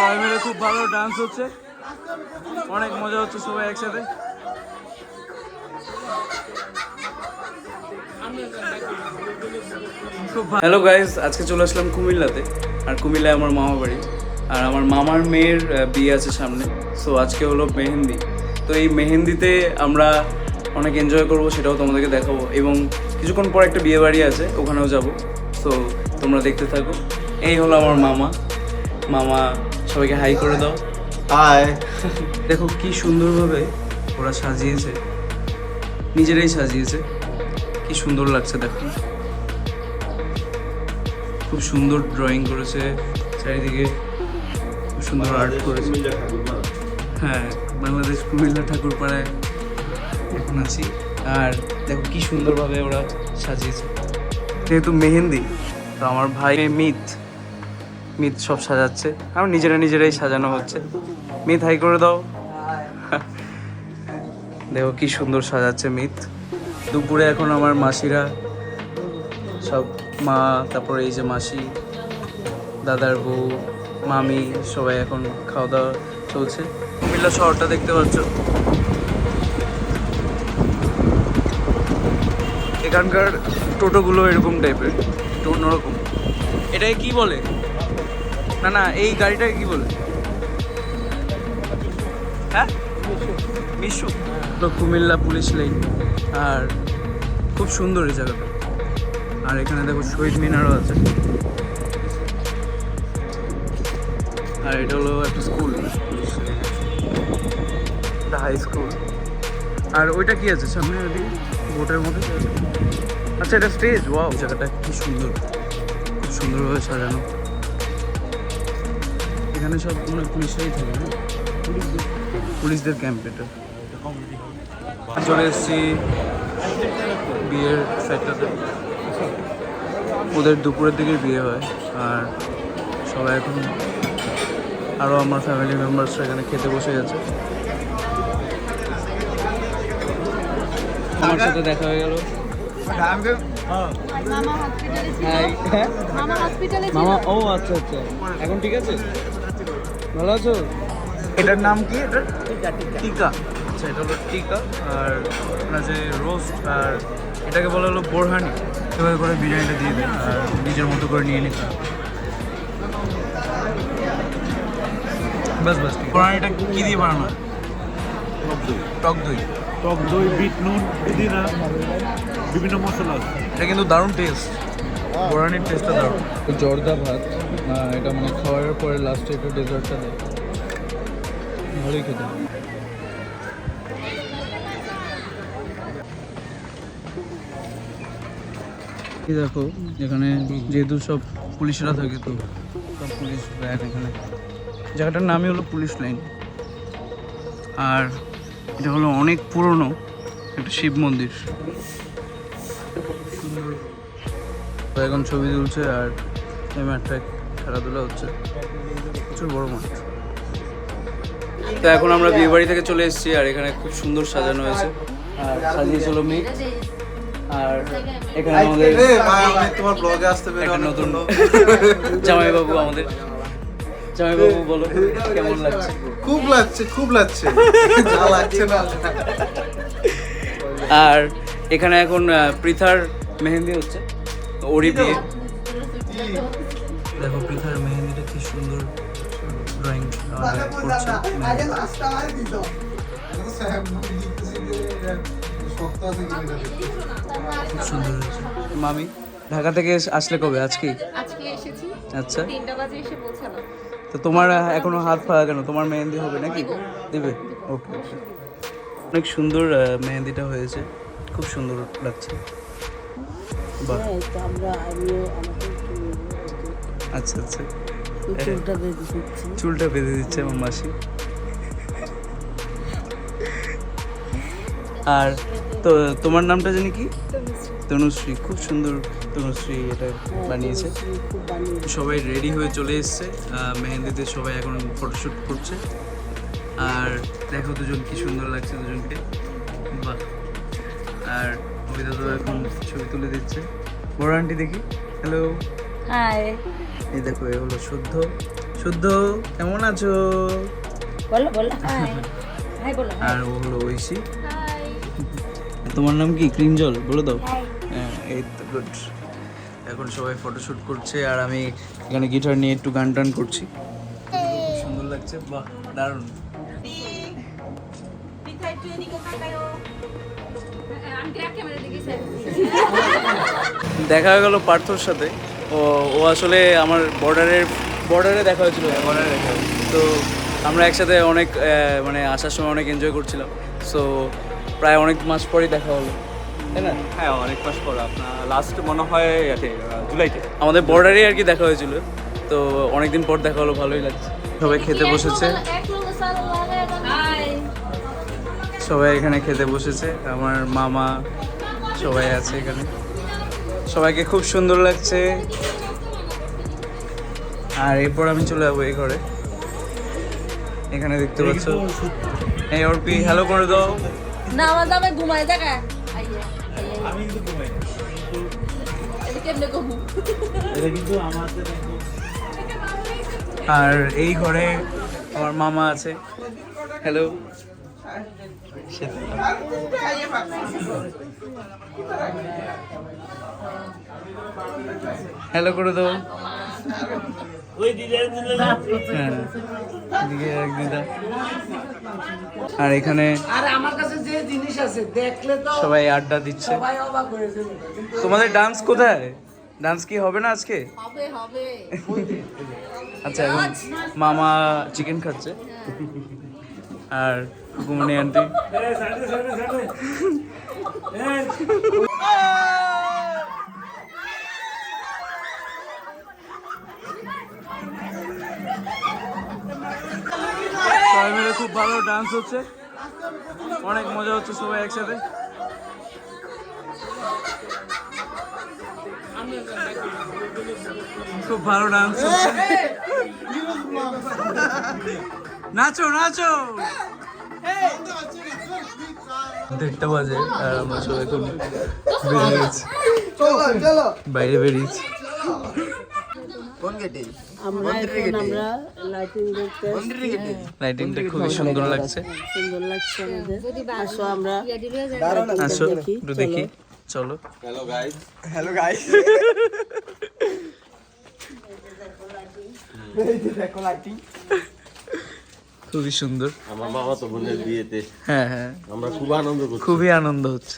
সবাই মিলে খুব ভালো ডান্স হচ্ছে, অনেক মজা হচ্ছে সবাই একসাথে। হ্যালো গাইজ, আজকে চলে আসলাম কুমিল্লাতে। আর কুমিল্লায় আমার মামা বাড়ি, আর আমার মামার মেয়ের বিয়ে আছে সামনে। সো আজকে হলো মেহেন্দি। তো এই মেহেন্দিতে আমরা অনেক এনজয় করবো, সেটাও তোমাদেরকে দেখাবো। এবং কিছুক্ষণ পর একটা বিয়ে বাড়ি আছে, ওখানেও যাবো। সো তোমরা দেখতে থাকো। এই হলো আমার মামা। মামা সবাইকে হাই করে দাও। হাই। দেখো কি সুন্দরভাবে ওরা সাজিয়েছে, নিজেরাই সাজিয়েছে। কি সুন্দর লাগছে দেখো, খুব সুন্দর ড্রয়িং করেছে চারিদিকে, খুব সুন্দর আর্ট করেছে। হ্যাঁ, বাংলাদেশ কুমিল্লা ঠাকুরপাড়ায় এখন আছি। আর দেখো কি সুন্দরভাবে ওরা সাজিয়েছে। যেহেতু মেহেন্দি, তো আমার ভাই মিত সব সাজাচ্ছে, আমার নিজেরাই সাজানো হচ্ছে। মিত হাই করে দাও। দেখো কি সুন্দর সাজাচ্ছে মিত। দুপুরে এখন আমার মাসিরা সব, মা, তারপরে এই যে মাসি, দাদার বউ, মামি, সবাই এখন খাওয়া দাওয়া চলছে। কুমিল্লা শহরটা দেখতে পাচ্ছ, এখানকার টোটোগুলো এরকম টাইপের, একটু অন্যরকম। এটাকে কি বলে? না, এই গাড়িটাকে কি বলে? হ্যাঁ, মিশু। তো কুমিল্লা পুলিশ লাইন, আর খুব সুন্দর এই জায়গাটা। আর এখানে দেখো শহীদ মিনারও আছে। আর এটা হলো একটা স্কুল, একটা হাই স্কুল। আর ওইটা কি আছে সামনে ওইদিকে বোটের মধ্যে? আচ্ছা, এটা স্টেজ। ওয়াও, জায়গাটা কি সুন্দর, খুব সুন্দরভাবে সাজানো। এখানে সব মানে পুলিশরাই থাকে না, পুলিশদের ক্যাম্প এটা। চলে এসেছি বিয়ের সাইডটাতে। ওদের দুপুরের দিকে বিয়ে হয়, আর সবাই এখন, আরও আমার ফ্যামিলি মেম্বার্সরা এখানে খেতে বসে গেছে। আমার সাথে দেখা হয়ে গেল। মামা, ও আচ্ছা, এখন ঠিক আছে, ভালো আছো? এটার নাম কি? এটা টিকা। আচ্ছা, এটা হলো টিকা। আর আপনার যে রোস্ট, আর এটাকে বলা হলো বোরহানি। এভাবে করে বিরিয়ানিটা দিয়ে দেন, আর নিজের মতো করে নিয়ে নিতে। বাস বোরহানিটা কি দিয়ে বানানো? টক দই, বিট নুন, পুদিনা, বিভিন্ন মশলা আছে। এটা কিন্তু দারুণ টেস্ট, বোরহানির টেস্টটা দারুণ। জর্দা ভাত, এটা মানে খাওয়ার পরে লাস্টে একটু ডেজার্টটা দেয়, ভালোই খেতে। দেখো এখানে যেহেতু সব পুলিশরা থাকে, তো সব পুলিশ ভ্যান এখানে। জায়গাটার নামই হলো পুলিশ লাইন। আর এটা হলো অনেক পুরনো একটা শিব মন্দির। তো এখন ছবি তুলছে, আর এই মাঠটায় খেলাধুলা হচ্ছে, প্রচুর বড় মাঠ। তো এখন আমরা বিয়ে বাড়ি থেকে চলে এসেছি, আর এখানে খুব সুন্দর সাজানো হয়েছে, আর সাজিয়েছিল মেয়ে। আর এখানে আমাদের তোমার ব্লগে আসতে পেরে একটা নতুন জামাইবাবু, আমাদের জামাইবাবু। বলো কেমন লাগছে? খুব লাগছে যা লাগছে না। আর এখানে এখন পৃথার মেহেন্দি হচ্ছে, ওরই বিয়ে। দেখো পৃথার মেহেন্দিটা কি সুন্দর ড্রয়িং করছে, খুব সুন্দর হয়েছে। মামি ঢাকা থেকে আসলে কবে? আজকে এসেছি। আচ্ছা, 3টা বাজে এসে পৌঁছালাম। তো তোমার এখনো হাত পা কেন? তোমার মেহেন্দি হবে নাকি? দেবে? ওকে। অনেক সুন্দর মেহেন্দিটা হয়েছে, খুব সুন্দর লাগছে। বাহ, আচ্ছা, চুলটা বেঁধে দিচ্ছে আমার মাসি। আর তো তোমার নামটা জানি কি? তনুশ্রী। খুব সুন্দর তনুশ্রী এটা বানিয়েছে। সবাই রেডি হয়ে চলে এসছে মেহেন্দিতে, সবাই এখন ফটোশ্যুট করছে। আর দেখো দুজন কি সুন্দর লাগছে দুজনকে, বাহ। আর অভিদা তো এখন ছবি তুলে দিচ্ছে। বড় আন্টি দেখি, হ্যালো। হাই। এই দেখো, এ হলো শুদ্ধ, শুদ্ধ কেমন আছো? বলো বলো হাই হাই বলো আর ও হলো ঐশী। হাই। তোমার নাম কি? ক্রিঞ্জল বলে দাও। হাই হ্যাঁ, এই তো গুড। এখন সবাই ফটোশুট করছে আর আমি এখানে গিটার নিয়ে একটু গান টান করছি। খুব সুন্দর লাগছে, বাহ দারুণ। আন্টি ক্যামেরা দিকে স্যার। দেখা গেল পার্থর সাথে। ও ও আসলে আমার বর্ডারে দেখা হয়েছিল, বর্ডারে দেখা হয়েছিল। তো আমরা একসাথে অনেক মানে আসার সময় অনেক এনজয় করছিলাম। সো প্রায় অনেক মাস পরেই দেখা হলো, তাই না? হ্যাঁ অনেক মাস পর আপনার লাস্ট মনে হয় জুলাইতে আমাদের বর্ডারেই আর কি দেখা হয়েছিল। তো অনেকদিন পর দেখা হলো, ভালোই লাগছে। সবাই খেতে বসেছে, হাই। সবাই এখানে খেতে বসেছে। আমার মামা সবাই আছে এখানে, সবাইকে খুব সুন্দর লাগছে। আর এরপর আমি চলে যাবো এই ঘরে। এখানে দেখতে পাচ্ছ এই অর্পি, হ্যালো করে দাও। না আমার দামে ঘুমায় দেখা। আমি কিন্তু ঘুমাই না। এটা কেমনে ঘুমু? এটা কিন্তু আমাদের আর এই ঘরে আমার মামা আছে, হ্যালো। হ্যালো করে দাও। ওই দিদার দিলে না। হ্যাঁ, এদিকে এক দিদা। আর এখানে আর আমার কাছে যে জিনিস আছে দেখলে তো সবাই আড্ডা দিচ্ছে। সবাই অবাক হয়ে যাবে। তোমাদের ডান্স কোথায়? ডান্স কি হবে না আজকে? হবে হবে। আচ্ছা, এখন মামা চিকেন খাচ্ছে আর কুকুমনি আন্টি সবাই মিলে খুব ভালো ডান্স হচ্ছে, অনেক মজা হচ্ছে সবাই একসাথে। খুব ভালো ডান্স হচ্ছে, নাচো নাচো। 1:30 বাজে আর আমরা সবাই এখন বেরিয়ে গেছি, বাইরে বেরিয়েছি। আমরা এখন আমরা লাইটিং দেখতে লাইটিংটা খুবই সুন্দর লাগছে। সুন্দর লাগছে আমাদের আসো আমরা আসো একটু দেখি, চলো। হ্যালো গাইস খুবই সুন্দর। আমার বাবা তো বোনের বিয়েতে হ্যাঁ হ্যাঁ, আমরা খুব আনন্দ করছি। খুবই আনন্দ হচ্ছে।